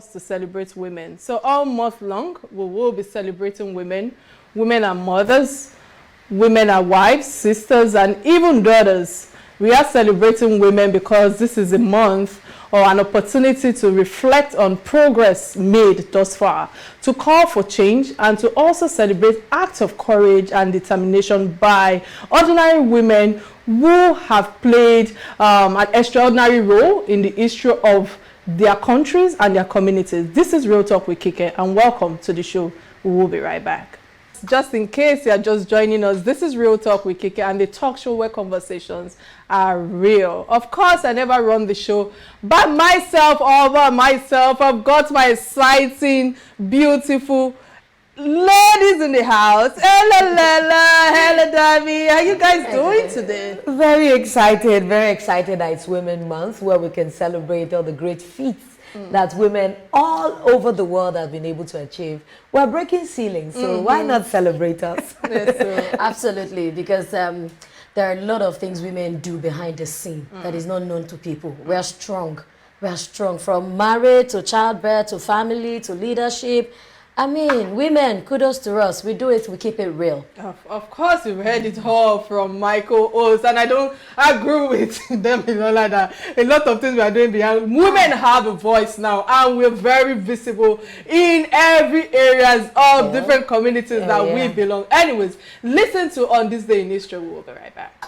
course, to celebrate women. So all month long, we will be celebrating women. Women are mothers, women are wives, sisters, and even daughters. We are celebrating women because this is a month or an opportunity to reflect on progress made thus far, to call for change, and to also celebrate acts of courage and determination by ordinary women who have played an extraordinary role in the history of their countries and their communities. This is Real Talk with Kike, and welcome to the show. We will be right back. Just in case you are just joining us, this is Real Talk with Kike, and the talk show where conversations are real. Of course, I never run the show by myself, all by myself. I've got my exciting, beautiful ladies in the house. Hello, Lela. Hello, Davy. How are you guys doing today? Very excited that it's Women's Month, where we can celebrate all the great feats that women all over the world have been able to achieve. We're breaking ceilings, so why not celebrate us? Yes, absolutely, because there are a lot of things women do behind the scene that is not known to people. We're strong. We're strong, from marriage to childbirth to family to leadership. I mean, women, kudos to us. We do it, we keep it real. Of course, we've heard it all from Michael Oates, and I don't agree with them in all of that. A lot of things we are doing behind. Women have a voice now, and we're very visible in every areas of different communities that we belong. Anyways, listen to On This Day in History. We'll be right back.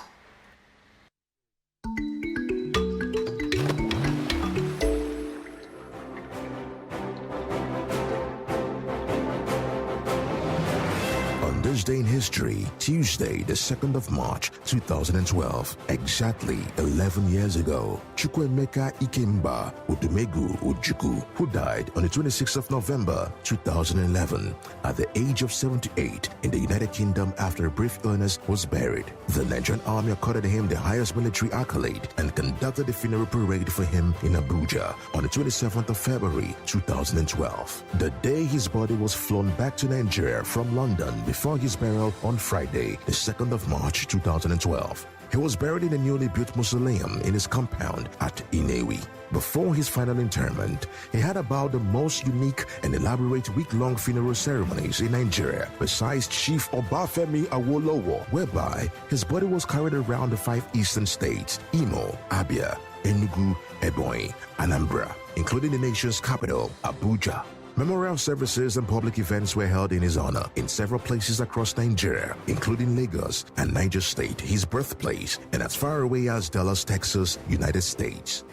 This day in history, Tuesday, the 2nd of March, 2012, exactly 11 years ago, Chukwuemeka Ikemba Udumegu Ojukwu, who died on the 26th of November, 2011, at the age of 78 in the United Kingdom after a brief illness, was buried. The Nigerian army accorded him the highest military accolade and conducted a funeral parade for him in Abuja on the 27th of February, 2012. The day his body was flown back to Nigeria from London before his burial on Friday, the 2nd of March 2012. He was buried in a newly built mausoleum in his compound at Inewi. Before his final interment, he had about the most unique and elaborate week-long funeral ceremonies in Nigeria, besides Chief Obafemi Awolowo, whereby his body was carried around the 5 eastern states, Imo, Abia, Enugu, Ebonyi, Anambra, including the nation's capital, Abuja. Memorial services and public events were held in his honor in several places across Nigeria, including Lagos and Niger State, his birthplace, and as far away as Dallas, Texas, United States.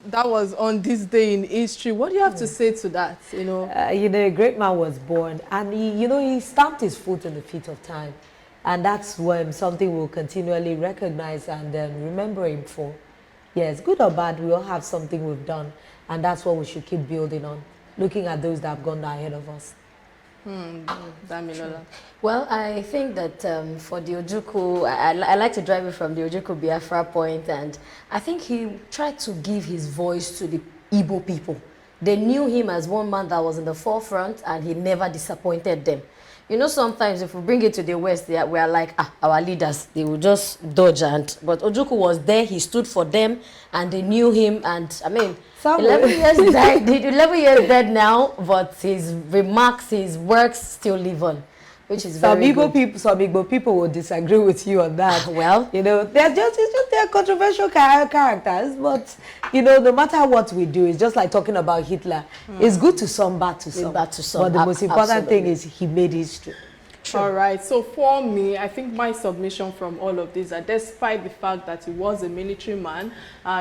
That was On This Day in History. What do you have to say to that? A great man was born, and he stamped his foot on the feet of time. And that's when something we'll continually recognize and remember him for. Yes, good or bad, we all have something we've done. And that's what we should keep building on, looking at those that have gone ahead of us. Damilola. Well, I think that for the Ojukwu, I like to drive it from the Ojukwu Biafra point, and I think he tried to give his voice to the Igbo people. They knew him as one man that was in the forefront, and he never disappointed them. You know, sometimes if we bring it to the West, we are like, our leaders, they will just dodge. But Ojukwu was there, he stood for them, and they knew him. And I mean, 11 years died, 11 years dead now, but his remarks, his works still live on, which is very good. Some Igbo people will disagree with you on that. Well, they're controversial characters, but no matter what we do, it's just like talking about Hitler. It's good to some, bad to some. But the most important thing is he made history. True. All right, so for me, I think my submission from all of this, despite the fact that he was a military man,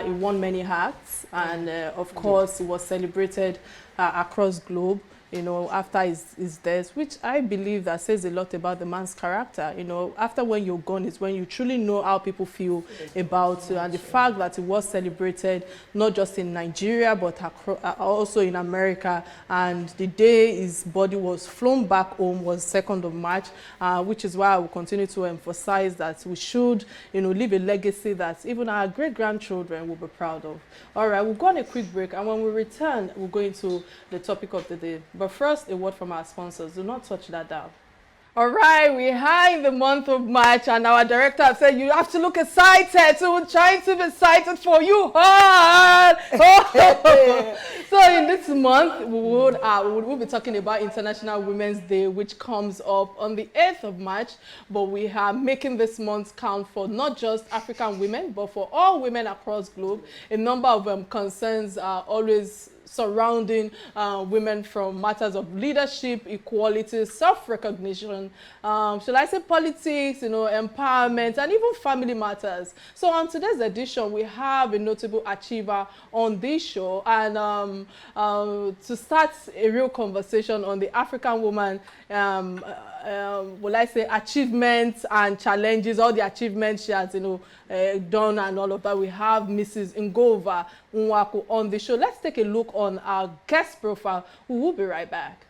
he won many hats, and of course he was celebrated across globe. After his death, which I believe that says a lot about the man's character. After when you're gone is when you truly know how people feel about you. And the fact that it was celebrated not just in Nigeria, but also in America. And the day his body was flown back home was 2nd of March, which is why I will continue to emphasize that we should, leave a legacy that even our great-grandchildren will be proud of. All right, we'll go on a quick break. And when we return, we'll go into the topic of the day. But first, a word from our sponsors. Do not touch that dial. All right, we are in the month of March, and our director said you have to look excited. So we're trying to be excited for you all. So in this month, we'll be talking about International Women's Day, which comes up on the 8th of March. But we are making this month count for not just African women, but for all women across the globe. A number of concerns are always surrounding women from matters of leadership, equality, self-recognition, shall I say politics, empowerment, and even family matters. So on today's edition, we have a notable achiever on this show, and to start a real conversation on the African woman, will I say, achievements and challenges, all the achievements she has, done and all of that. We have Mrs. Ngover Ihyembe-Nwankwo on the show. Let's take a look on our guest profile. We will be right back.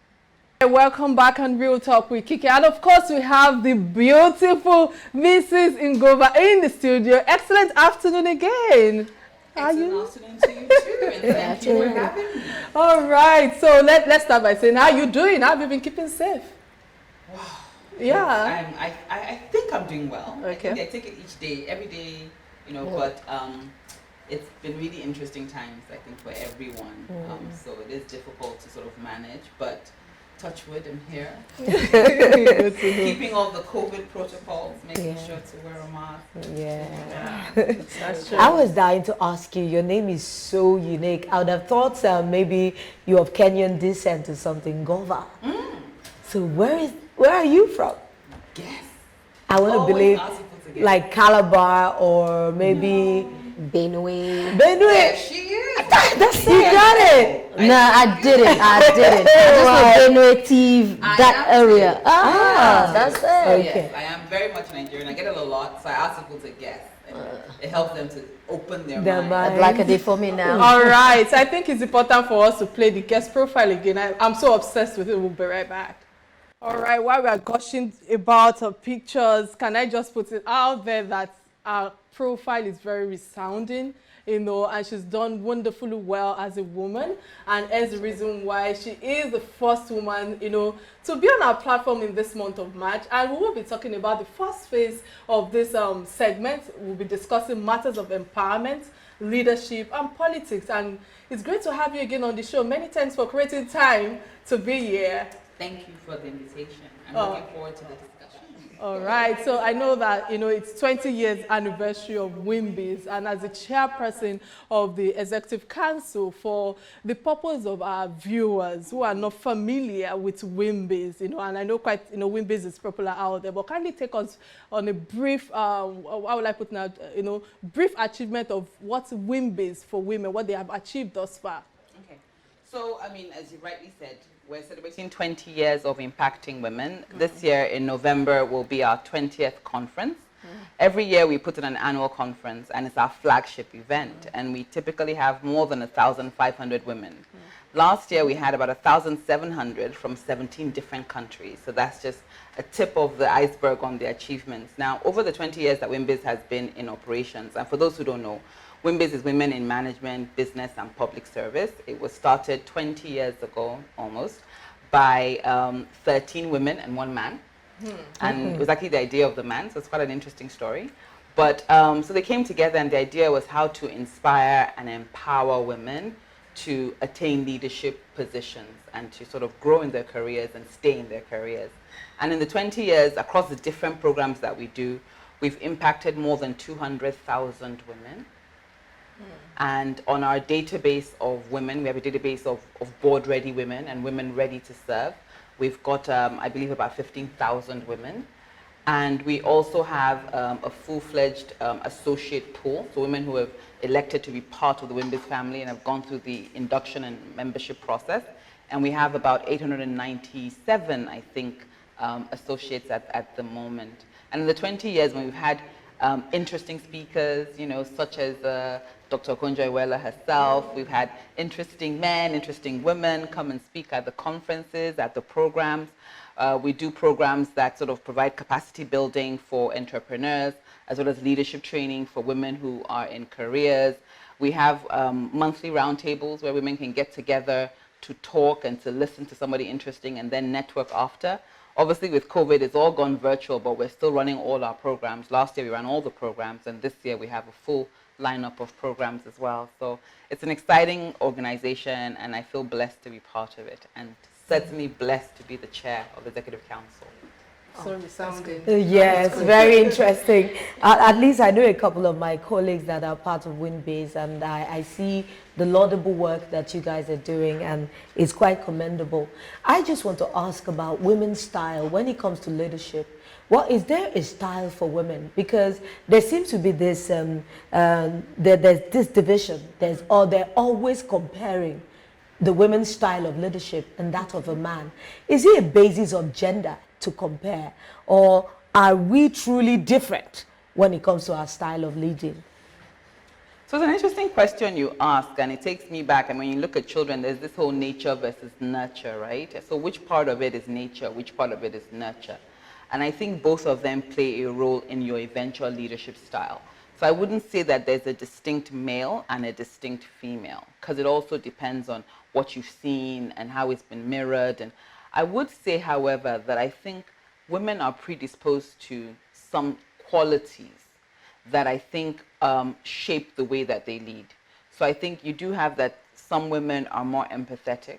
Welcome back on Real Talk with Kike. And of course, we have the beautiful Mrs. Ngover in the studio. Excellent afternoon again. Excellent afternoon to you too, and thank you for having me. All right, so let's start by saying, how you doing? How have you been keeping safe? Wow. Yeah. I think I'm doing well. Okay. I think I take it each day, every day, but it's been really interesting times, I think, for everyone. So it is difficult to sort of manage, but touch wood, I'm here. Keeping all the COVID protocols, making sure to wear a mask. Yeah. That's true. I was dying to ask you, your name is so unique. I would have thought maybe you're of Kenyan descent or something, Ngover. So where are you from? Yes. I want to believe like Calabar or maybe Benue. There she is. That's you got it. No, I didn't. I just know Benue TV, that area. That's it. Okay. Yes, I am very much Nigerian. I get it a lot, so I ask people to guess. And it helps them to open their mind. Like a day for me now. All right, I think it's important for us to play the guest profile again. I'm so obsessed with it. We'll be right back. All right, while we are gushing about her pictures, can I just put it out there that our profile is very resounding, and she's done wonderfully well as a woman, and as the reason why she is the first woman, to be on our platform in this month of March. And we will be talking about the first phase of this segment. We'll be discussing matters of empowerment, leadership, and politics. And it's great to have you again on the show. Many thanks for creating time to be here. Thank you for the invitation. I'm looking forward to the discussion. All right, so I know that, it's 20 years anniversary of Wimbiz, and as the chairperson of the Executive Council, for the purpose of our viewers who are not familiar with Wimbiz, and I know quite, Wimbiz is popular out there, but kindly take us on a brief, how would I put now, brief achievement of what's Wimbiz for women, what they have achieved thus far. Okay, so, as you rightly said, we're celebrating 20 years of impacting women. This year in November will be our 20th conference. Every year we put in an annual conference, and it's our flagship event. And we typically have more than 1,500 women. Last year we had about 1,700 from 17 different countries. So that's just a tip of the iceberg on the achievements. Now, over the 20 years that Wimbiz has been in operations, and for those who don't know, Wimbiz is Women in Management, Business and Public Service. It was started 20 years ago, almost, by 13 women and 1 man. And it was actually the idea of the man, so it's quite an interesting story. But so they came together, and the idea was how to inspire and empower women to attain leadership positions and to sort of grow in their careers and stay in their careers. And in the 20 years, across the different programs that we do, we've impacted more than 200,000 women. And on our database of women, we have a database of board-ready women and women ready to serve. We've got, I believe, about 15,000 women. And we also have a full-fledged associate pool, so women who have elected to be part of the Wimbiz family and have gone through the induction and membership process. And we have about 897, I think, associates at the moment. And in the 20 years when we've had interesting speakers, such as Dr. Okonjo-Iweala herself. We've had interesting men, interesting women come and speak at the conferences, at the programs. We do programs that sort of provide capacity building for entrepreneurs, as well as leadership training for women who are in careers. We have monthly roundtables where women can get together to talk and to listen to somebody interesting and then network after. Obviously, with COVID, it's all gone virtual, but we're still running all our programs. Last year, we ran all the programs, and this year, we have a full lineup of programs as well. So it's an exciting organization, and I feel blessed to be part of it, and certainly blessed to be the chair of the Executive Council. So resounding. Yes, very interesting. At least I know a couple of my colleagues that are part of Wimbiz, and I see the laudable work that you guys are doing, and it's quite commendable. I just want to ask about women's style when it comes to leadership. What is there a style for women? Because there seems to be this there's this division. They're always comparing the women's style of leadership and that of a man. Is it a basis of gender to compare, or are we truly different when it comes to our style of leading? So it's an interesting question you ask, and it takes me back. And when you look at children, there's this whole nature versus nurture, right? So which part of it is nature? Which part of it is nurture? And I think both of them play a role in your eventual leadership style. So I wouldn't say that there's a distinct male and a distinct female, because it also depends on what you've seen and how it's been mirrored. And I would say, however, that I think women are predisposed to some qualities that I think shape the way that they lead. So I think you do have that some women are more empathetic.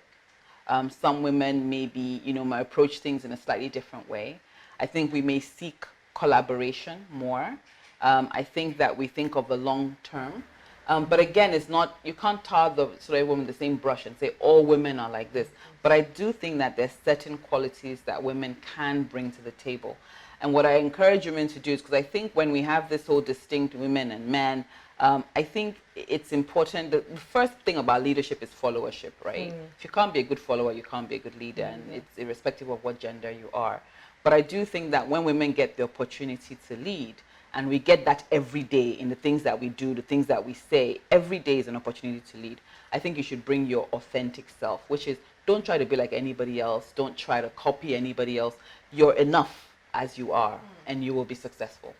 Some women maybe, might approach things in a slightly different way. I think we may seek collaboration more. I think that we think of the long term. But again, it's not, you can't tar the sort of woman with the same brush and say all women are like this. But I do think that there's certain qualities that women can bring to the table. And what I encourage women to do is, because I think when we have this whole distinct women and men, I think it's important. The first thing about leadership is followership, right? If you can't be a good follower, you can't be a good leader, and it's irrespective of what gender you are. But I do think that when women get the opportunity to lead, and we get that every day in the things that we do, the things that we say, every day is an opportunity to lead. I think you should bring your authentic self, which is, don't try to be like anybody else. Don't try to copy anybody else. You're enough as you are, and you will be successful.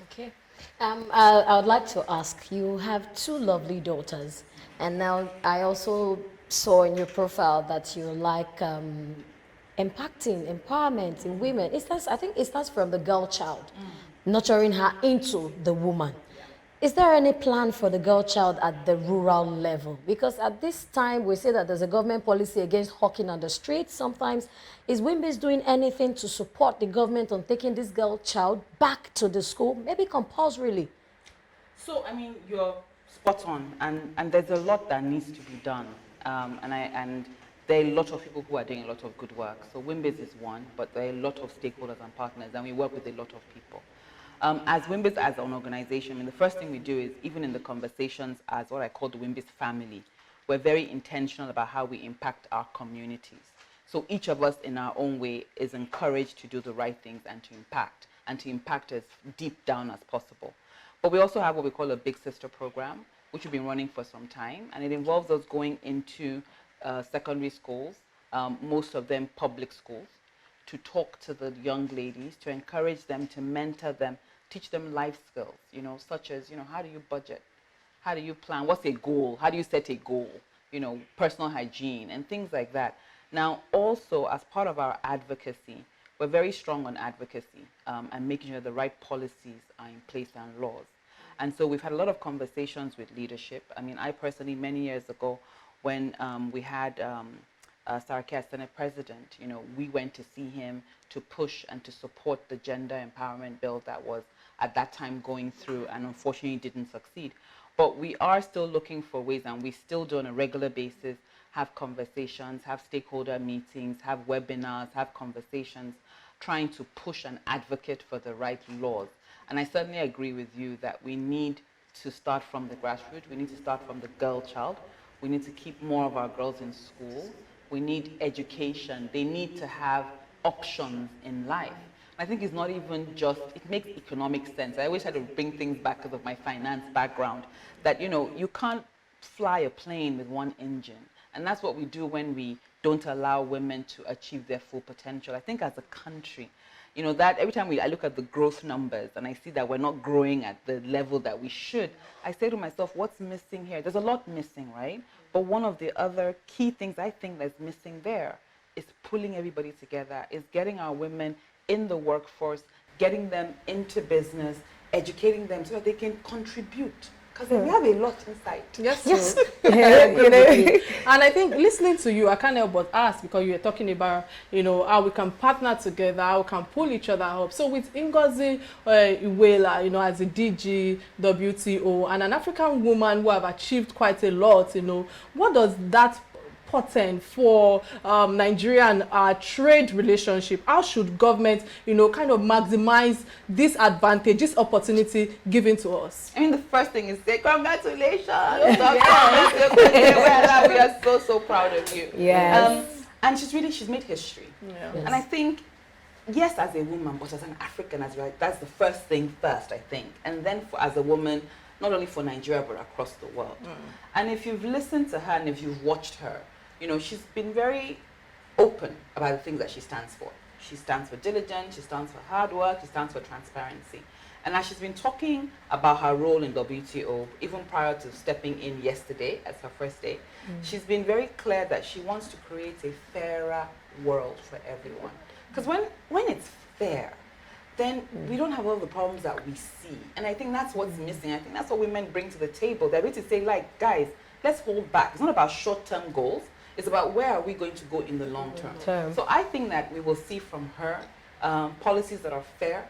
Okay. I would like to ask, you have two lovely daughters, and now I also saw in your profile that you like empowerment in women. I think it starts from the girl child, nurturing her into the woman. Is there any plan for the girl child at the rural level? Because at this time, we say that there's a government policy against hawking on the streets. Sometimes, is Wimbiz doing anything to support the government on taking this girl child back to the school, maybe compulsorily? So, I mean, you're spot on, and there's a lot that needs to be done. And there are a lot of people who are doing a lot of good work. So Wimbiz is one, but there are a lot of stakeholders and partners, and we work with a lot of people. As Wimbiz, as an organization, I mean, the first thing we do is, even in the conversations as what I call the Wimbiz family, we're very intentional about how we impact our communities. So each of us in our own way is encouraged to do the right things and to impact as deep down as possible. But we also have what we call a Big Sister program, which we've been running for some time, and it involves us going into secondary schools, most of them public schools, to talk to the young ladies, to encourage them, to mentor them, teach them life skills, such as, how do you budget? How do you plan? What's a goal? How do you set a goal? Personal hygiene and things like that. Now, also, as part of our advocacy, we're very strong on advocacy and making sure the right policies are in place and laws. And so we've had a lot of conversations with leadership. I mean, I personally, many years ago, when we had Saraki as Senate President, we went to see him to push and to support the gender empowerment bill that was at that time going through, and unfortunately didn't succeed. But we are still looking for ways, and we still do on a regular basis have conversations, have stakeholder meetings, have webinars, have conversations, trying to push and advocate for the right laws. And I certainly agree with you that we need to start from the grassroots. We need to start from the girl child. We need to keep more of our girls in school. We need education. They need to have options in life. I think it's not even just, it makes economic sense. I always had to bring things back because of my finance background, that, you can't fly a plane with one engine. And that's what we do when we don't allow women to achieve their full potential. I think as a country, that every time I look at the growth numbers and I see that we're not growing at the level that we should, I say to myself, what's missing here? There's a lot missing, right? But one of the other key things I think that's missing there is pulling everybody together, is getting our women in the workforce, getting them into business, educating them so that they can contribute. Because we have a lot inside. Yes. And I think listening to you, I can't help but ask, because you were talking about, how we can partner together, how we can pull each other up. So with Ngozi Ihyembe-Nwankwo, as a DG, WTO, and an African woman who have achieved quite a lot, what does that portend for Nigerian trade relationship? How should government, kind of maximize this advantage, this opportunity given to us? I mean, the first thing is say congratulations. We are so proud of you. Yes. And she's made history. Yeah. And I think, yes, as a woman, but as an African as well, that's the first thing first, I think. And then as a woman, not only for Nigeria, but across the world. And if you've listened to her and if you've watched her, she's been very open about the things that she stands for. She stands for diligence, she stands for hard work, she stands for transparency. And as she's been talking about her role in WTO, even prior to stepping in yesterday as her first day, she's been very clear that she wants to create a fairer world for everyone. Because when it's fair, then we don't have all the problems that we see. And I think that's what's missing. I think that's what women bring to the table. They're ready to say, like, guys, let's hold back. It's not about short-term goals. It's about where are we going to go in the long term. So I think that we will see from her policies that are fair,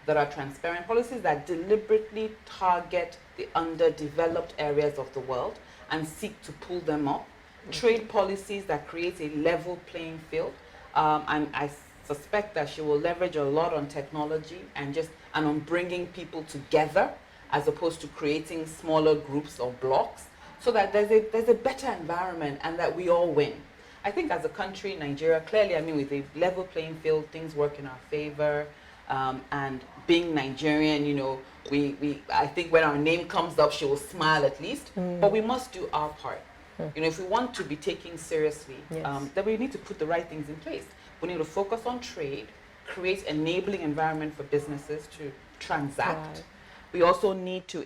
that are transparent, policies that deliberately target the underdeveloped areas of the world and seek to pull them up, trade policies that create a level playing field. And I suspect that she will leverage a lot on technology and on bringing people together as opposed to creating smaller groups or blocks, so that there's a better environment and that we all win. I think as a country, Nigeria, clearly, I mean, with a level playing field, things work in our favor. And being Nigerian, I think when our name comes up, she will smile at least. But we must do our part. If we want to be taken seriously, then we need to put the right things in place. We need to focus on trade, create enabling environment for businesses to transact. We also need to,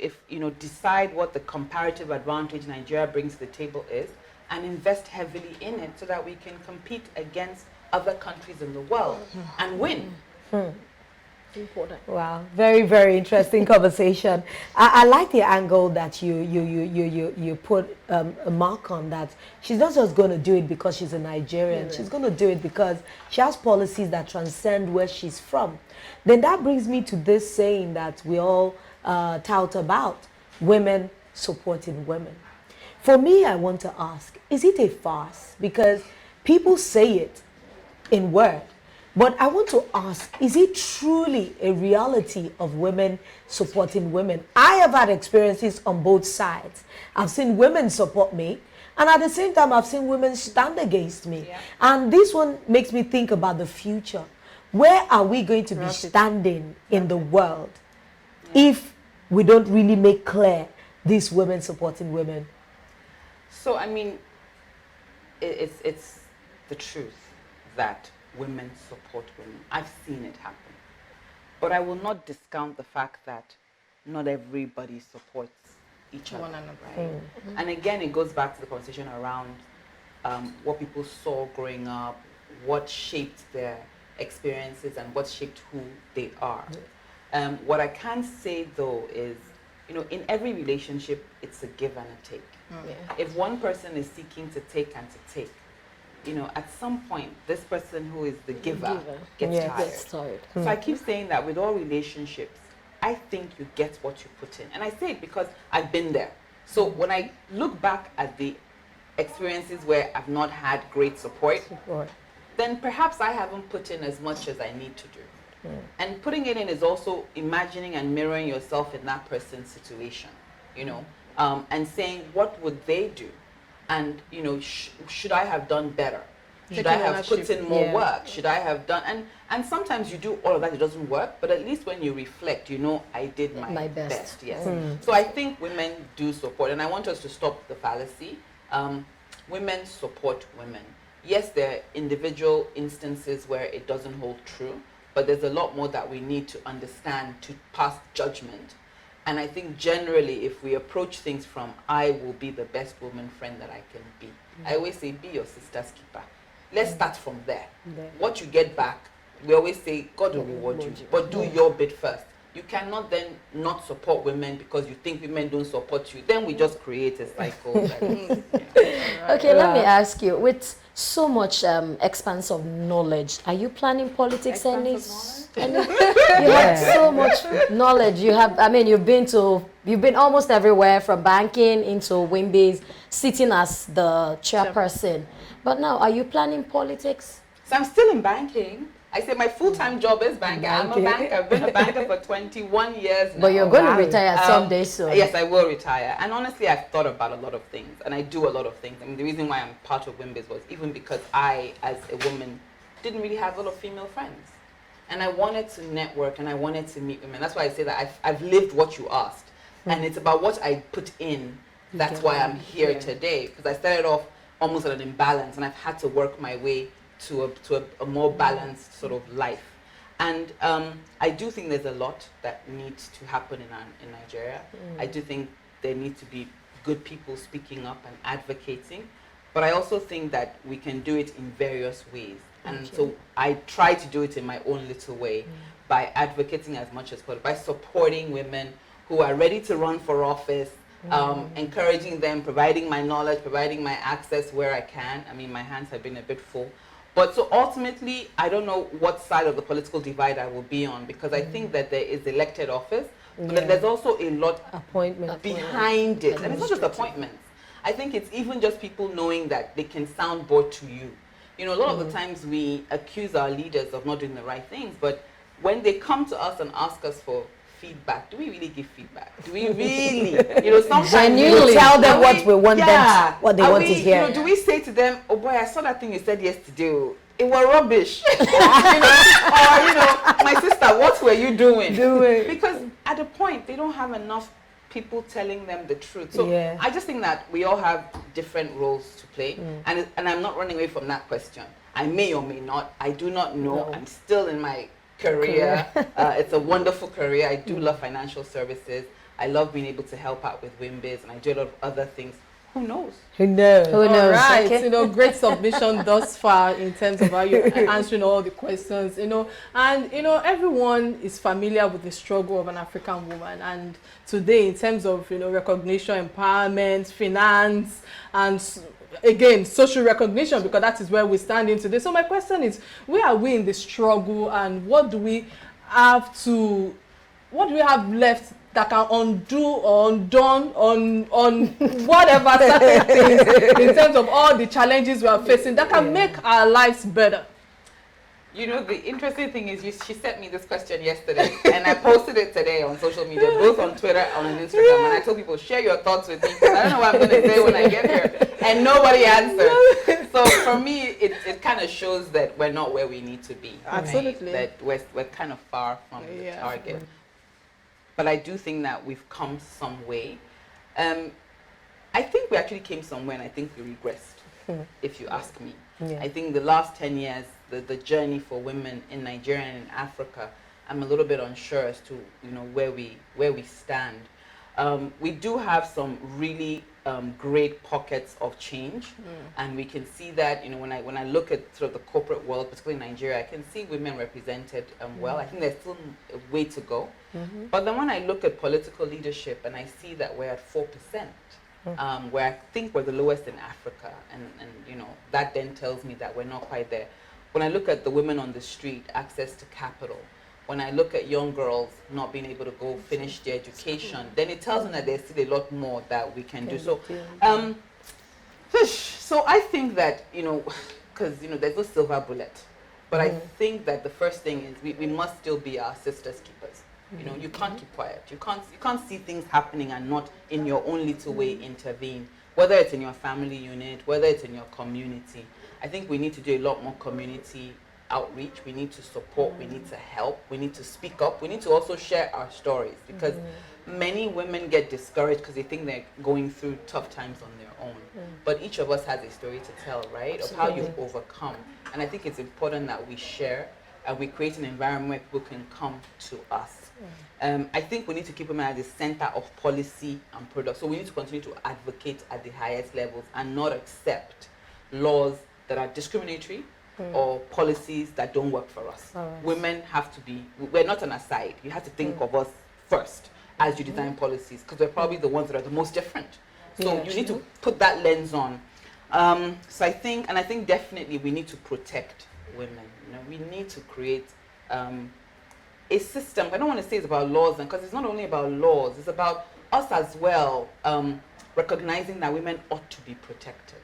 decide what the comparative advantage Nigeria brings to the table is and invest heavily in it so that we can compete against other countries in the world and win. Important. Wow, very, very interesting conversation. I like the angle that you put a mark on, that she's not just going to do it because she's a Nigerian. She's going to do it because she has policies that transcend where she's from. Then that brings me to this saying that we all tout about: women supporting women. For me, I want to ask, is it a farce? Because people say it in word. But I want to ask, is it truly a reality of women supporting women? I have had experiences on both sides. I've seen women support me, and at the same time, I've seen women stand against me. Yeah. And this one makes me think about the future. Where are we going to be standing in the world if we don't really make clear these women supporting women? So, I mean, it's the truth that women support women. I've seen it happen. But I will not discount the fact that not everybody supports each other. Right? And again, it goes back to the conversation around what people saw growing up, what shaped their experiences, and what shaped who they are. What I can say, though, is, in every relationship, it's a give and a take. If one person is seeking to take and to take, at some point, this person who is the giver gets tired. So I keep saying that with all relationships, I think you get what you put in. And I say it because I've been there. So when I look back at the experiences where I've not had great support, then perhaps I haven't put in as much as I need to do. And putting it in is also imagining and mirroring yourself in that person's situation, and saying, what would they do? And, should I have done better? Should I have put in more work? Should I have done? And sometimes you do all of that, it doesn't work. But at least when you reflect, I did my best. Yes. So I think women do support. And I want us to stop the fallacy. Women support women. Yes, there are individual instances where it doesn't hold true. But there's a lot more that we need to understand to pass judgment. And I think generally, if we approach things from, I will be the best woman friend that I can be. I always say, be your sister's keeper. let's start from there. What you get back, we always say, God will reward you, but do your bit first. You cannot then not support women because you think women don't support you. Then we just create a cycle. Okay, let me ask you, with so much expanse of knowledge, are you planning politics? You have so much knowledge. You have, I mean, you've been almost everywhere, from banking into Wimbiz, sitting as the chairperson. But now, are you planning politics? So I'm still in banking. I say my full-time job is banking. I'm a banker. I've been a banker for 21 years now. But you're going to retire someday soon. Yes, I will retire. And honestly, I've thought about a lot of things. And I do a lot of things. I mean, the reason why I'm part of Wimbiz was even because I, as a woman, didn't really have a lot of female friends. And I wanted to network and I wanted to meet women. That's why I say that I've lived what you asked. And it's about what I put in. That's why I'm here today. Because I started off almost at an imbalance. And I've had to work my way to a more balanced sort of life. And I do think there's a lot that needs to happen in Nigeria. I do think there need to be good people speaking up and advocating. But I also think that we can do it in various ways. And so I try to do it in my own little way by advocating as much as possible, by supporting women who are ready to run for office, encouraging them, providing my knowledge, providing my access where I can. I mean, my hands have been a bit full. But so ultimately, I don't know what side of the political divide I will be on, because I think that there is elected office, but there's also a lot behind it. And it's not just appointments. I think it's even just people knowing that they can soundboard to you. You know, a lot of the times we accuse our leaders of not doing the right things, but when they come to us and ask us for feedback, do we really give feedback? Do we really, you know, sometimes we tell them what we want them, what they want to hear? You know, do we say to them, oh boy, I saw that thing you said yesterday, it was rubbish. You know, or, you know, my sister, what were you doing? Because at a point, they don't have enough people telling them the truth. So I just think that we all have different roles to play, and I'm not running away from that question. I may or may not. I do not know. I'm still in my career. It's a wonderful career. I do love financial services. I love being able to help out with Wimbiz, and I do a lot of other things. Who knows? Who knows? All right. Okay. You know, great submission thus far in terms of how you're answering all the questions, you know. And, you know, everyone is familiar with the struggle of an African woman. And today, in terms of, you know, recognition, empowerment, finance, and again, social recognition, because that is where we stand in today. So my question is, where are we in the struggle, and what do we have left that can undo or undone on whatever certain things in terms of all the challenges we are facing that can make our lives better? You know, the interesting thing is she sent me this question yesterday, and I posted it today on social media, both on Twitter and on Instagram, and I told people, share your thoughts with me, because I don't know what I'm going to say when I get here, and nobody answered. So for me, it kind of shows that we're not where we need to be. Absolutely. Right? That we're kind of far from the target. But I do think that we've come some way. I think we actually came somewhere, and I think we regressed, if you ask me. I think the last 10 years, the journey for women in Nigeria and in Africa, I'm a little bit unsure as to, you know, where we stand. We do have some really great pockets of change, and we can see that, you know, when I look at sort of the corporate world, particularly in Nigeria, I can see women represented well. I think there's still a way to go. But then when I look at political leadership and I see that we're at 4%, where I think we're the lowest in Africa, and you know, that then tells me that we're not quite there. When I look at the women on the street, access to capital, when I look at young girls not being able to go finish their education, then it tells me that there's still a lot more that we can do. So, so I think that, you know, because, you know, there's no silver bullet, but I think that the first thing is we must still be our sisters' keepers. You know, you can't keep quiet. You can't see things happening and not in your own little way intervene. Whether it's in your family unit, whether it's in your community. I think we need to do a lot more community outreach. We need to support. We need to help. We need to speak up. We need to also share our stories, because many women get discouraged because they think they're going through tough times on their own. But each of us has a story to tell, right? Of how you've overcome. And I think it's important that we share and we create an environment where people can come to us. I think we need to keep women at the center of policy and product. So we need to continue to advocate at the highest levels and not accept laws that are discriminatory or policies that don't work for us. Alright. Women have to be, we're not an aside. You have to think of us first as you design policies, because we're probably the ones that are the most different. So you need to put that lens on. So I think definitely we need to protect women. You know, we need to create a system. I don't want to say it's about laws, because it's not only about laws, it's about us as well, recognizing that women ought to be protected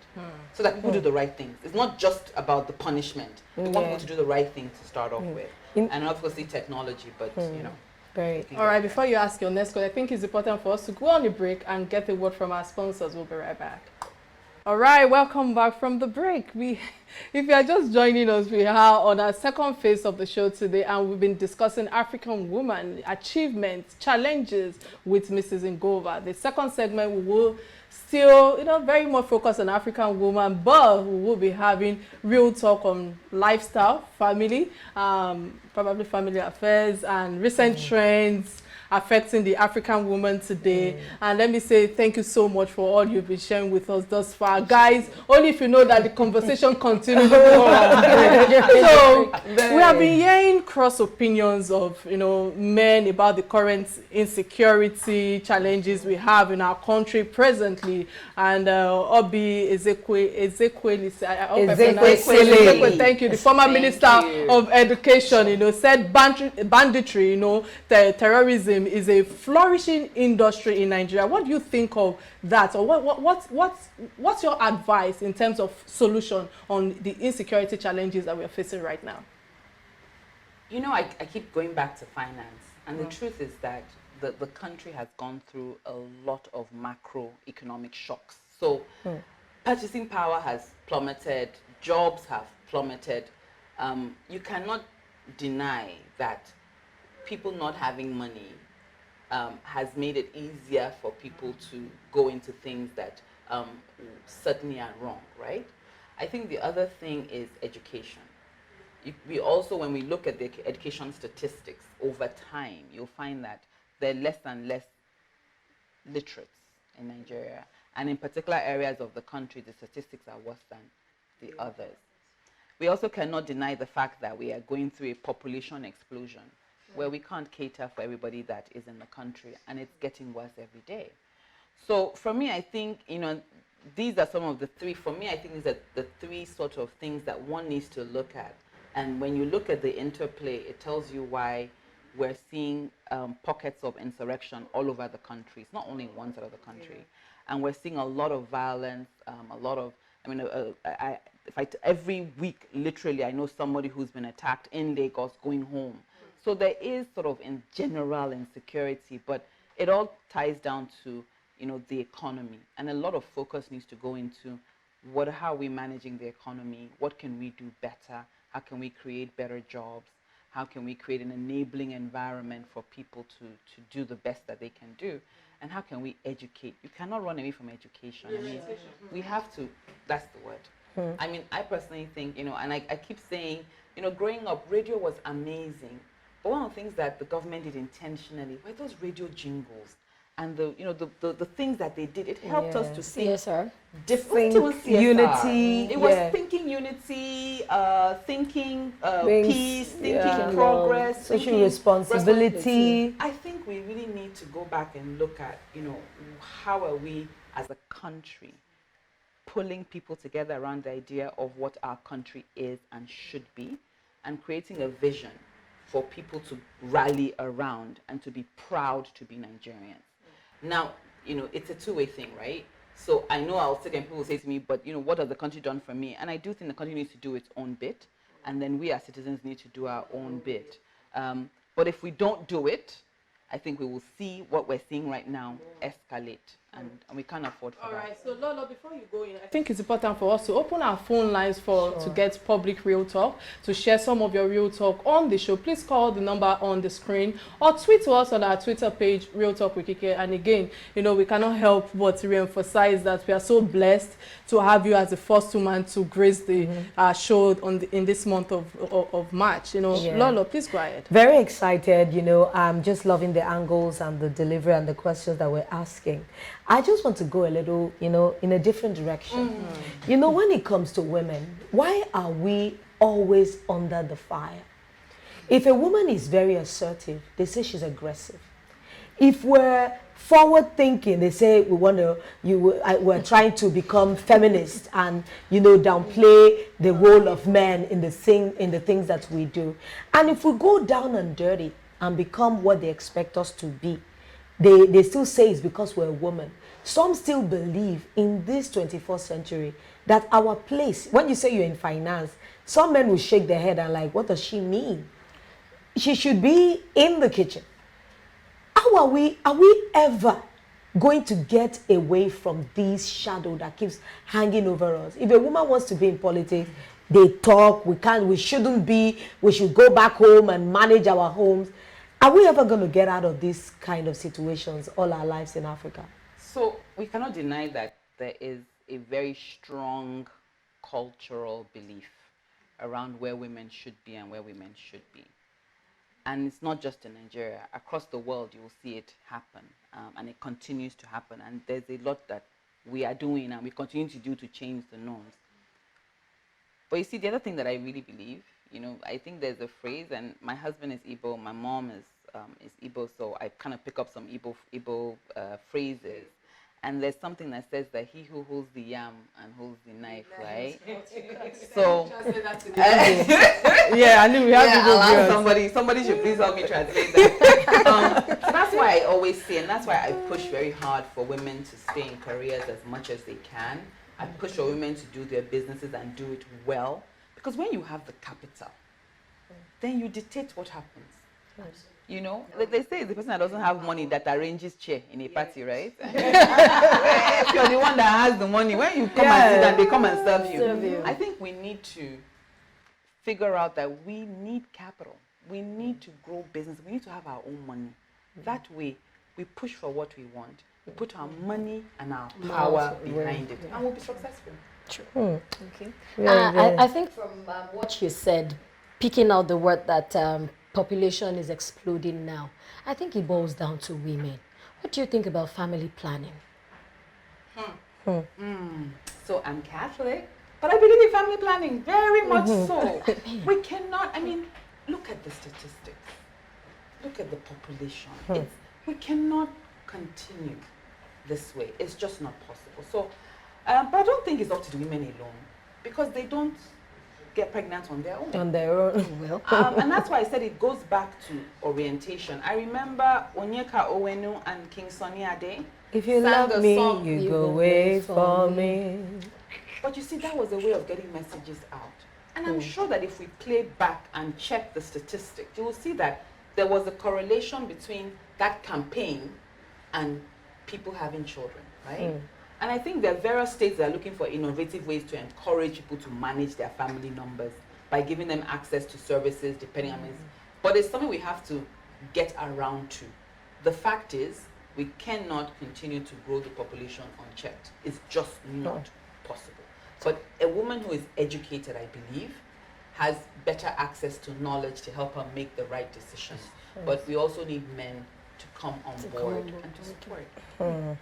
so that people do the right things. It's not just about the punishment. We want people to do the right thing to start off with. And obviously technology, but you know. Great. All right, before you ask your next question, I think it's important for us to go on a break and get a word from our sponsors. We'll be right back. All right, welcome back from the break. If you are just joining us, we are on our second phase of the show today, and we've been discussing African women, achievements, challenges with Mrs. Ngover. The second segment, we will still, very much focus on African women, but we will be having real talk on lifestyle, family, probably family affairs, and recent trends affecting the African woman today. And let me say thank you so much for all you've been sharing with us thus far. Guys, only if you know that the conversation continues. So we have been hearing cross opinions of men about the current insecurity challenges we have in our country presently. And Obi Ezekweli, thank you, the former Minister of Education, said banditry, terrorism is a flourishing industry in Nigeria. What do you think of that, or what's your advice in terms of solution on the insecurity challenges that we are facing right now? I keep going back to finance, and the truth is that the country has gone through a lot of macroeconomic shocks. So purchasing power has plummeted, jobs have plummeted. You cannot deny that people not having money has made it easier for people to go into things that certainly are wrong, right? I think the other thing is education. We also, when we look at the education statistics over time, you'll find that there are less and less literates in Nigeria. And in particular areas of the country, the statistics are worse than the others. We also cannot deny the fact that we are going through a population explosion, where we can't cater for everybody that is in the country, and it's getting worse every day. So for me, I think, these are some of the three, for me, I think these are the three sort of things that one needs to look at. And when you look at the interplay, it tells you why we're seeing pockets of insurrection all over the country. It's not only in one side of the country. And we're seeing a lot of violence, every week, literally, I know somebody who's been attacked in Lagos going home. So there is sort of in general insecurity, but it all ties down to, the economy. And a lot of focus needs to go into how are we managing the economy? What can we do better? How can we create better jobs? How can we create an enabling environment for people to do the best that they can do? And how can we educate? You cannot run away from education. We have to, that's the word. I personally think, and I keep saying, growing up, radio was amazing. But one of the things that the government did intentionally were those radio jingles. And the things that they did, it helped us to see different unity. It was thinking unity, thinking peace, thinking progress, social responsibility. I think we really need to go back and look at, how are we as a country pulling people together around the idea of what our country is and should be, and creating a vision for people to rally around and to be proud to be Nigerians. Now, it's a two-way thing, right? So I know I'll sit there and people will say to me, but what has the country done for me? And I do think the country needs to do its own bit, and then we as citizens need to do our own bit. But if we don't do it, I think we will see what we're seeing right now escalate, and we can't afford for that. All right, so Lolo, before you go in, I think it's important for us to open our phone lines to get public real talk, to share some of your real talk on the show. Please call the number on the screen or tweet to us on our Twitter page, Real Talk with Kike. And again, we cannot help but to re-emphasize that we are so blessed to have you as the first woman to grace the show in this month of March. Lolo, please go ahead. Very excited. I'm just loving the angles and the delivery and the questions that we're asking. I just want to go a little, in a different direction. When it comes to women, why are we always under the fire? If a woman is very assertive, they say she's aggressive. If we're forward thinking, they say we're trying to become feminist and downplay the role of men in the things that we do. And if we go down and dirty and become what they expect us to be, they still say it's because we're a woman. Some still believe in this 21st century that our place, when you say you're in finance, some men will shake their head and like, what does she mean? She should be in the kitchen. How are we ever going to get away from this shadow that keeps hanging over us? If a woman wants to be in politics, they talk, we shouldn't be, we should go back home and manage our homes. Are we ever going to get out of these kind of situations all our lives in Africa? So we cannot deny that there is a very strong cultural belief around where women should be and where women should be. And it's not just in Nigeria. Across the world, you will see it happen. And it continues to happen. And there's a lot that we are doing and we continue to do to change the norms. But you see, the other thing that I really believe, I think there's a phrase, and my husband is Igbo, my mom is Igbo, so I kind of pick up some Igbo phrases. And there's something that says that he who holds the yam and holds the knife, right? So, yeah, I knew we have to go. Somebody should please help me translate that. So that's why I always say, and that's why I push very hard for women to stay in careers as much as they can. I push for women to do their businesses and do it well. Because when you have the capital, then you dictate what happens. Like they say, the person that doesn't have money that arranges chair in a party, right? If you're the one that has the money, when you come and sit and they come and serve you. I think we need to figure out that we need capital. We need to grow business. We need to have our own money. That way, we push for what we want. We put our money and our power behind it, and we'll be successful. True. Okay. I think from what you said, picking out the word that population is exploding now, I think it boils down to women. What do you think about family planning? So I'm Catholic, but I believe in family planning very much so. We cannot, look at the statistics. Look at the population. We cannot continue this way. It's just not possible. So, but I don't think it's up to the women alone, because they don't get pregnant on their own. And that's why I said it goes back to orientation. I remember Onyeka Owenu and King Sunny Ade. If you love me, you go wait for me. But you see, that was a way of getting messages out. And I'm sure that if we play back and check the statistics, you will see that there was a correlation between that campaign and people having children, right? And I think there are various states that are looking for innovative ways to encourage people to manage their family numbers by giving them access to services depending on this. But it's something we have to get around to. The fact is, we cannot continue to grow the population unchecked. It's just not possible. But a woman who is educated, I believe, has better access to knowledge to help her make the right decisions. But we also need men to come on board and to support.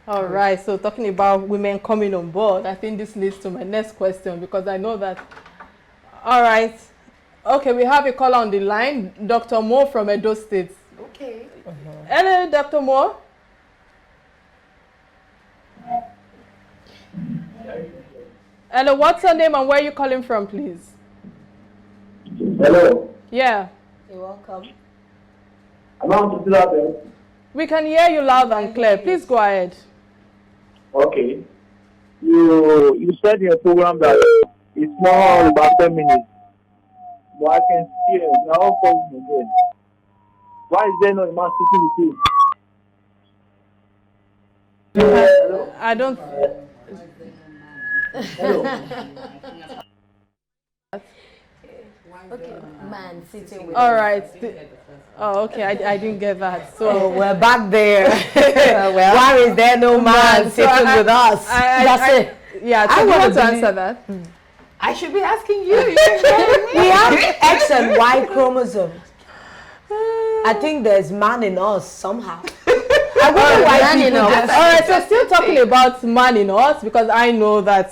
All right, so talking about women coming on board, I think this leads to my next question, because I know that. All right, okay, we have a caller on the line, Dr. Moore from Edo State. Okay. Hello, Dr. Moore. Hello, what's your name and where are you calling from, please? Hello. Yeah. You're welcome. I'm on to that. We can hear you loud and clear. Please go ahead. Okay. You said in your program that it's more about feminists. But I can see it. Now I'm calling again. Why is there no man speaking the truth? I don't. Hello. Okay, man sitting with All right. Oh, okay. I didn't get that. So we're back there. Why is there no man sitting with us? That's it. Yeah, so you want to answer that? I should be asking you. We have X and Y chromosomes. I think there's man in us somehow. I wonder why people All right, so still talking about man in us, because I know that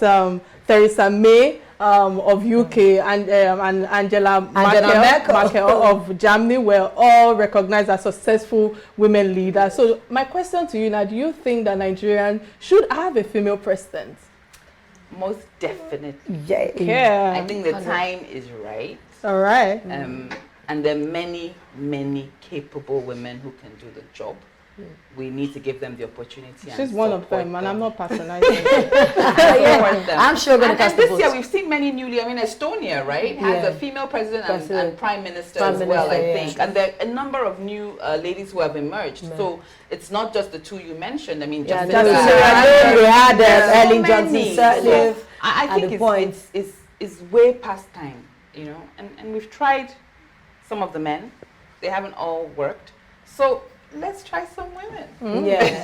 Theresa May of UK and Angela Merkel of Germany were all recognized as successful women leaders. So my question to you now, do you think that Nigerians should have a female president? Most definitely. Yeah. I think the time is right. All right. And there are many, many capable women who can do the job. We need to give them the opportunity. She's one of them, and I'm not patronizing. I'm sure going to cast the this vote. year we've seen many newly. I mean, Estonia, right, has a female president and prime minister as well. I think, and there are a number of new ladies who have emerged. So it's not just the two you mentioned. I mean, we had Ellen Johnson Sirleaf. I think it's way past time, you know. And we've tried some of the men; they haven't all worked. So let's try some women. Yes,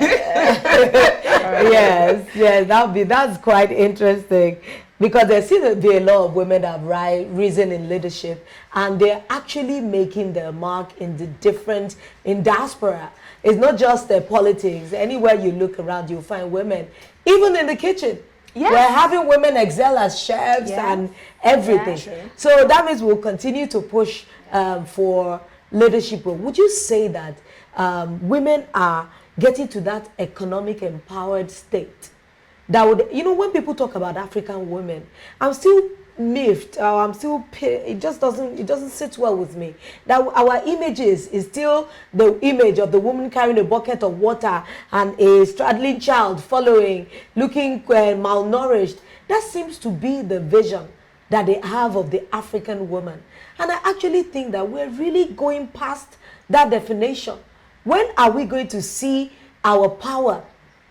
that's quite interesting, because there seems to be a lot of women that have risen in leadership, and they're actually making their mark in diaspora. It's not just politics. Anywhere you look around, you'll find women, even in the kitchen. Yes. We're having women excel as chefs and everything. Yeah, so that means we'll continue to push for leadership role. Would you say that women are getting to that economic empowered state that would, you know, when people talk about African women, I'm still miffed, it doesn't sit well with me that our images is still the image of the woman carrying a bucket of water and a straddling child following, looking malnourished. That seems to be the vision that they have of the African woman, and I actually think that we're really going past that definition. When are we going to see our power,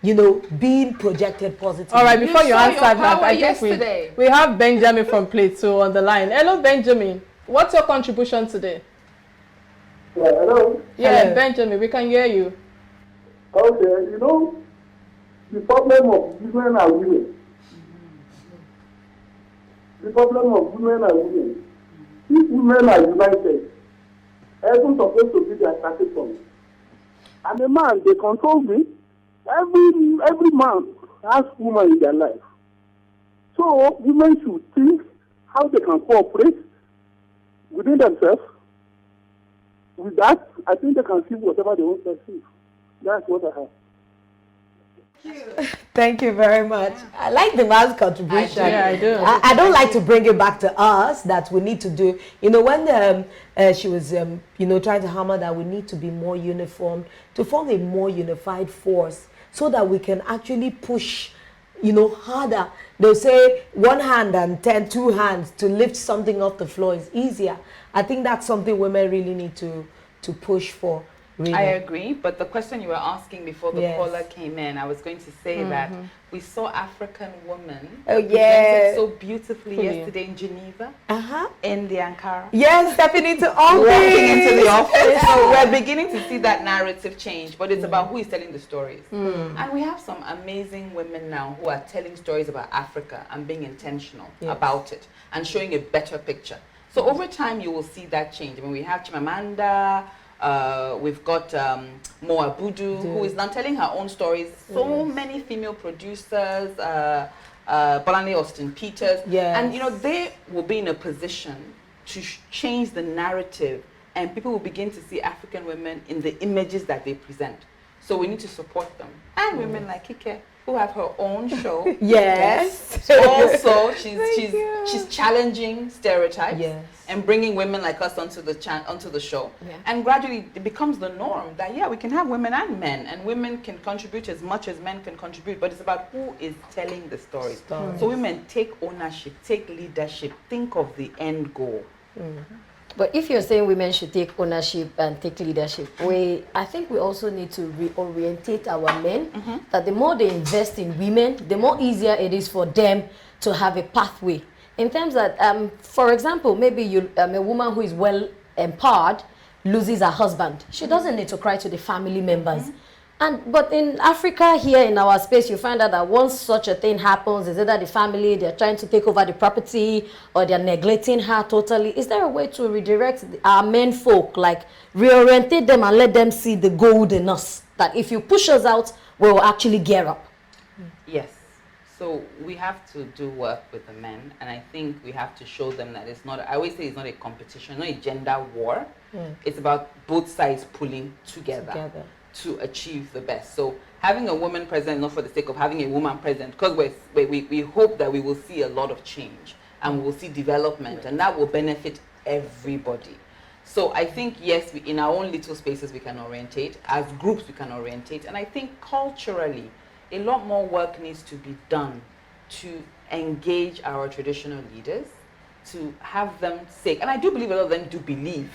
you know, being projected positively? All right, before you answer that, I guess we have Benjamin from Plateau on the line. Hello, Benjamin. What's your contribution today? Yeah, hello? Yeah, Hello. Benjamin, we can hear you. Okay, you know, the problem of women are women. The problem of women are women. If women are united, everyone's supposed to be their starting point. And a man, they control me. Every man has woman in their life. So women should think how they can cooperate within themselves. With that, I think they can achieve whatever they want to achieve. That's what I have. Thank you very much. I like the man's contribution. I do. I don't like to bring it back to us that we need to do. You know, when she was, you know, trying to hammer that we need to be more uniform, to form a more unified force so that we can actually push, you know, harder. They'll say one hand and two hands to lift something off the floor is easier. I think that's something women really need to push for. Really. I agree, but the question you were asking before the caller came in, I was going to say that we saw African women represented so beautifully yesterday in Geneva, in the Ankara. Yes, stepping into office. Walking into the office. So we're beginning to see that narrative change, but it's about who is telling the stories. And we have some amazing women now who are telling stories about Africa and being intentional about it and showing a better picture. So over time, you will see that change. I mean, we have Chimamanda, we've got Moa Budu, who is now telling her own stories. So many female producers, Bolani Austin Peters, and you know, they will be in a position to change the narrative, and people will begin to see African women in the images that they present. So we need to support them. And women like Kike, who have her own show. Also, she's challenging stereotypes and bringing women like us onto the show. And gradually it becomes the norm that we can have women and men, and women can contribute as much as men can contribute, but it's about who is telling the stories. So women take ownership, take leadership, think of the end goal. But if you're saying women should take ownership and take leadership, I think we also need to reorientate our men, that the more they invest in women, the more easier it is for them to have a pathway. In terms that, for example, maybe a woman who is well empowered loses her husband. She doesn't need to cry to the family members. But in Africa, here in our space, you find out that once such a thing happens, is either the family, they're trying to take over the property, or they're neglecting her totally. Is there a way to redirect our men folk, like reorientate them and let them see the gold in us? That if you push us out, we'll actually gear up. Yes. So we have to do work with the men, and I think we have to show them that it's not, I always say it's not a competition, not a gender war. It's about both sides pulling together to achieve the best. So having a woman president, not for the sake of having a woman president, because we hope that we will see a lot of change and we will see development, and that will benefit everybody. So I think, yes, in our own little spaces we can orientate, as groups we can orientate, and I think culturally, a lot more work needs to be done to engage our traditional leaders, to have them say, and I do believe a lot of them do believe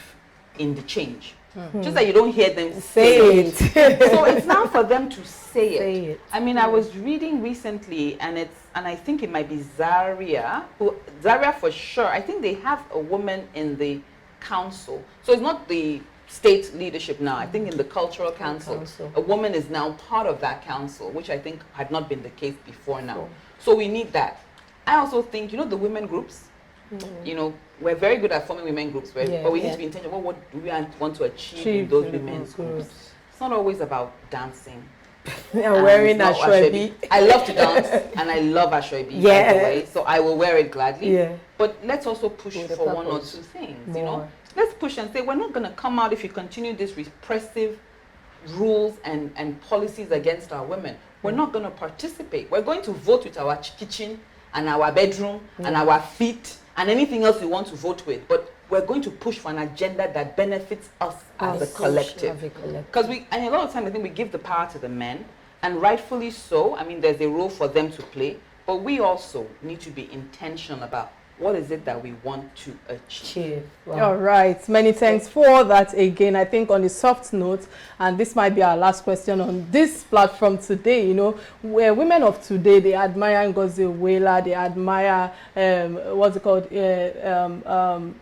in the change. Just that you don't hear them say it. So it's now for them to say it. I mean, I was reading recently, and I think it might be Zaria for sure. I think they have a woman in the council. So it's not the state leadership now. I think in the cultural council, a woman is now part of that council, which I think had not been the case before now. So we need that. I also think, the women groups, we're very good at forming women groups, but we need to be intentional. What do we want to achieve in those women's groups? It's not always about dancing. And wearing ashwebi. I love to dance, and I love ashwebi, by the way, so I will wear it gladly. But let's also push for one or two things, Let's push and say, we're not going to come out if you continue this repressive rules and policies against our women. We're not going to participate. We're going to vote with our kitchen and our bedroom and our feet and anything else we want to vote with. But we're going to push for an agenda that benefits us as a collective. Because and a lot of times I think we give the power to the men, and rightfully so. I mean, there's a role for them to play, but we also need to be intentional about what is it that we want to achieve. All right, many thanks for that again. I think on a soft note, and this might be our last question on this platform today, where women of today, they admire Okonjo-Iweala, they admire, what's it called, Ngover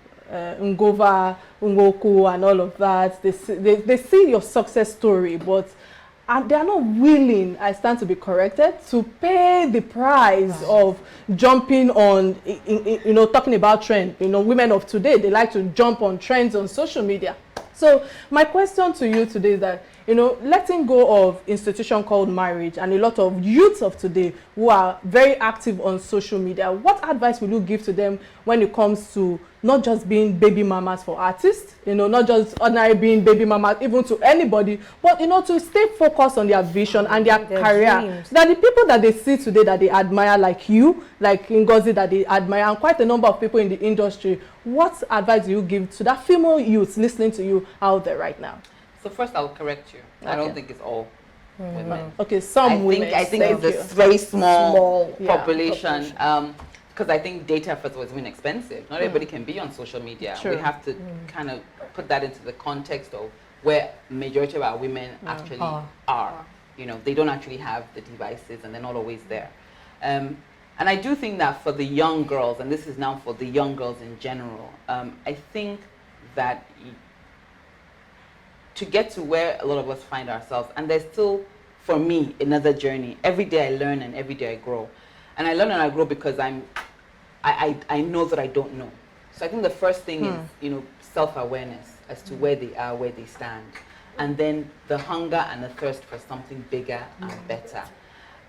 Ihyembe-Nwankwo and all of that. They see your success story, but and they are not willing, I stand to be corrected, to pay the price of jumping on, talking about trend. Women of today, they like to jump on trends on social media. So my question to you today is that, letting go of institution called marriage and a lot of youths of today who are very active on social media, what advice will you give to them when it comes to not just being baby mamas for artists, not just ordinary being baby mamas even to anybody, but, to stay focused on their vision and their career. Dreams. That the people that they see today that they admire, like you, like Ngozi, that they admire, and quite a number of people in the industry, what advice do you give to that female youth listening to you out there right now? So first, I'll correct you. Okay. I don't think it's all women. Okay, some women. I think it's a very small population. Because I think data first was been expensive. Not everybody can be on social media. We have to kind of put that into the context of where majority of our women actually are. They don't actually have the devices, and they're not always there. And I do think that for the young girls, and this is now for the young girls in general, I think that to get to where a lot of us find ourselves, and there's still, for me, another journey. Every day I learn and every day I grow. And I learn and I grow because I know that I don't know. So I think the first thing is, self-awareness as to where they are, where they stand. And then the hunger and the thirst for something bigger and better.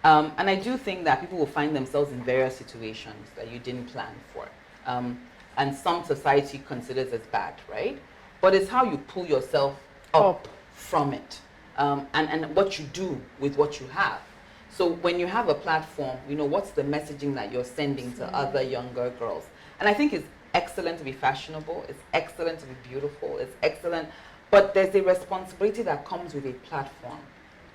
And I do think that people will find themselves in various situations that you didn't plan for. And some society considers as bad, right? But it's how you pull yourself up from it. And what you do with what you have. So when you have a platform, what's the messaging that you're sending to other younger girls? And I think it's excellent to be fashionable. It's excellent to be beautiful. It's excellent. But there's a responsibility that comes with a platform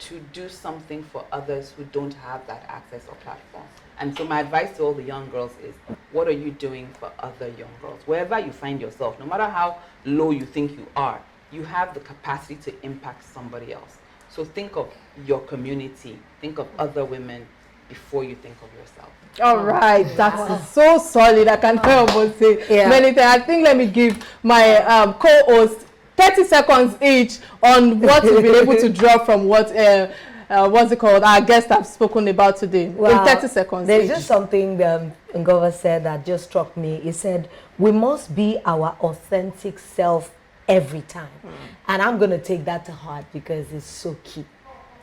to do something for others who don't have that access or platform. And so my advice to all the young girls is, what are you doing for other young girls? Wherever you find yourself, no matter how low you think you are, you have the capacity to impact somebody else. So think of your community, think of other women before you think of yourself. All right, that's so solid. I can help but say many things. I think let me give my co-host 30 seconds each on what you've been able to draw from what what's it called, our guests have spoken about today. Well, in 30 seconds there's each. just something Ngover said that just struck me. He said, we must be our authentic self every time. And I'm going to take that to heart because it's so key.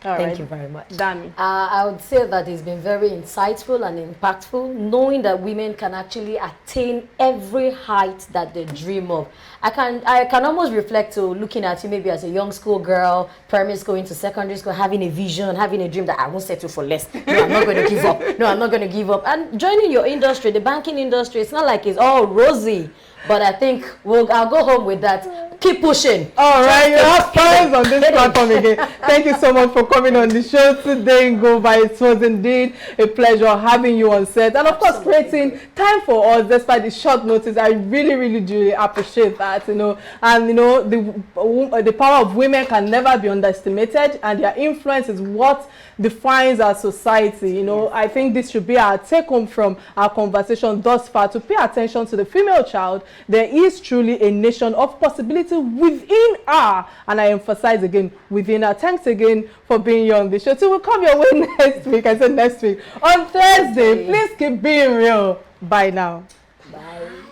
Thank you very much. Dami. I would say that it's been very insightful and impactful, knowing that women can actually attain every height that they dream of. I can almost reflect to looking at you maybe as a young school girl, primary school into secondary school, having a vision, having a dream that I won't settle for less. No, I'm not going to give up. No, I'm not going to give up. And joining your industry, the banking industry, it's not like it's all rosy. But I think I'll go home with that. Keep pushing. All right, you have fans on this platform again. Thank you so much for coming on the show today, Ngover. It was indeed a pleasure having you on set. And of course, creating time for us despite the short notice. I really, really do appreciate that, you know. And, you know, the power of women can never be underestimated. And their influence is what defines our society. You know, I think this should be our take home from our conversation thus far, to pay attention to the female child. There is truly a nation of possibility within her, and I emphasize again, within her. Thanks again for being here on the show. So we'll come your way next week. I said next week on Thursday. Please keep being real. Bye now. Bye.